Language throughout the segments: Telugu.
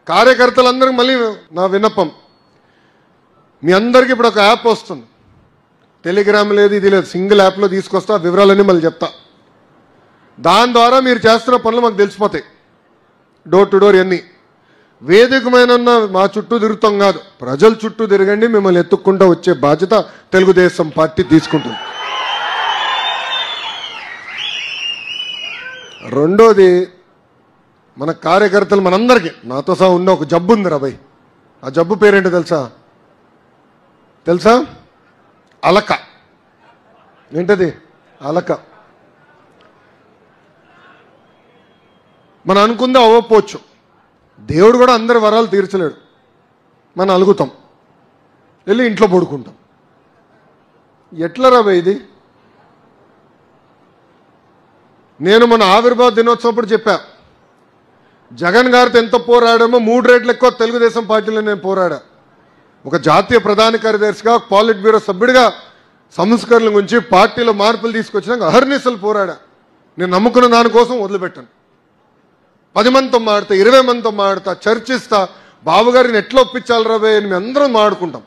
కార్యకర్తలందరికీ మళ్ళీ నా విన్నపం, మీ అందరికీ ఇప్పుడు ఒక యాప్ వస్తుంది, టెలిగ్రామ్ లేదు ఇది లేదు, సింగిల్ యాప్లో తీసుకొస్తా, వివరాలన్నీ మళ్ళీ చెప్తా. దాని ద్వారా మీరు చేస్తున్న పనులు మాకు తెలిసిపోతాయి, డోర్ టు డోర్ అన్నీ. వేదికమైన మా చుట్టూ తిరుగుతాం కాదు, ప్రజల చుట్టూ తిరగండి, మిమ్మల్ని ఎత్తుక్కుంటూ వచ్చే బాధ్యత తెలుగుదేశం పార్టీ తీసుకుంటుంది. రెండోది, మన కార్యకర్తలు మనందరికీ నాతో సహా ఉన్న ఒక జబ్బు ఉంది రాబాయ్. ఆ జబ్బు పేరేంటో తెలుసా? అలక. ఏంటది? అలక. మనం అనుకుందే అవ్వకపోవచ్చు, దేవుడు కూడా అందరి వరాలు తీర్చలేడు. మనం అలుగుతాం, వెళ్ళి ఇంట్లో పడుకుంటాం. ఎట్లా రాబాయ్ ఇది? నేను మన ఆవిర్భావ దినోత్సవం చెప్పా, జగన్ గారితో ఎంత పోరాడామో 3 రెట్లు ఎక్కువ తెలుగుదేశం పార్టీలో నేను పోరాడా. ఒక జాతీయ ప్రధాన కార్యదర్శిగా, పాలిట్ బ్యూరో సభ్యుడిగా సంస్కరణల గురించి, పార్టీలో మార్పులు తీసుకొచ్చినాక అహర్నిశలు పోరాడా. నేను నమ్ముకున్న దానికోసం వదిలిపెట్టాను. 10 మందితో మాడతా, 20 మందితో మాడతా, చర్చిస్తా, బాబుగారిని ఎట్లా ఒప్పించాలి రాబోయే అని మేము అందరం మాడుకుంటాం,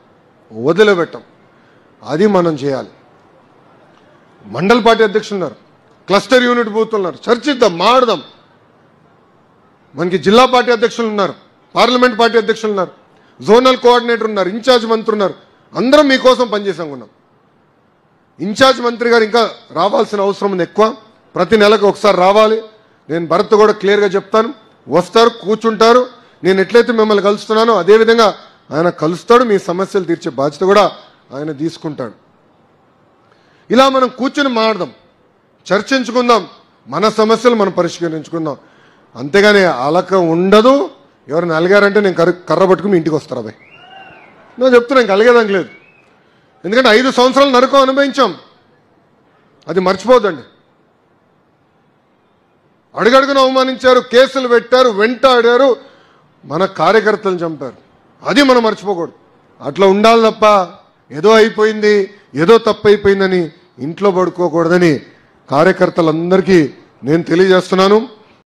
వదిలిపెట్టాం. అది మనం చేయాలి. మండల పార్టీ అధ్యక్షులు ఉన్నారు, క్లస్టర్ యూనిట్ బూత్ ఉన్నారు, చర్చిద్దాం, మాడదాం. మనకి జిల్లా పార్టీ అధ్యక్షులు ఉన్నారు, పార్లమెంట్ పార్టీ అధ్యక్షులు ఉన్నారు, జోనల్ కోఆర్డినేటర్ ఉన్నారు, ఇన్ఛార్జ్ మంత్రి ఉన్నారు. అందరం మీకోసం పనిచేసాం ఉన్నాం. ఇన్ఛార్జ్ మంత్రి గారు ఇంకా రావాల్సిన అవసరం ఉంది ఎక్కువ. ప్రతి నెలకు ఒకసారి రావాలి. నేను భరత్ కూడా క్లియర్గా చెప్తాను, వస్తారు, కూర్చుంటారు. నేను ఎట్లయితే మిమ్మల్ని కలుస్తున్నానో అదేవిధంగా ఆయన కలుస్తాడు. మీ సమస్యలు తీర్చే బాధ్యత కూడా ఆయన తీసుకుంటాడు. ఇలా మనం కూర్చుని మాట్లాడదాం, చర్చించుకుందాం, మన సమస్యలు మనం పరిష్కరించుకుందాం. అంతేగాని అలక ఉండదు. ఎవరైనా అలిగారంటే నేను కర్ర పట్టుకుని ఇంటికి వస్తారా బాయ్? నేను చెప్తున్నా, ఇంక అలిగేదానికి లేదు. ఎందుకంటే 5 సంవత్సరాలు నరకం అనుభవించాం, అది మర్చిపోద్దండి. అడుగడుగున అవమానించారు, కేసులు పెట్టారు, వెంటాడారు, మన కార్యకర్తలను చంపారు. అది మనం మర్చిపోకూడదు. అట్లా ఉండాలి తప్ప ఏదో అయిపోయింది, ఏదో తప్పు అయిపోయిందని ఇంట్లో పడుకోకూడదని కార్యకర్తలందరికీ నేను తెలియజేస్తున్నాను.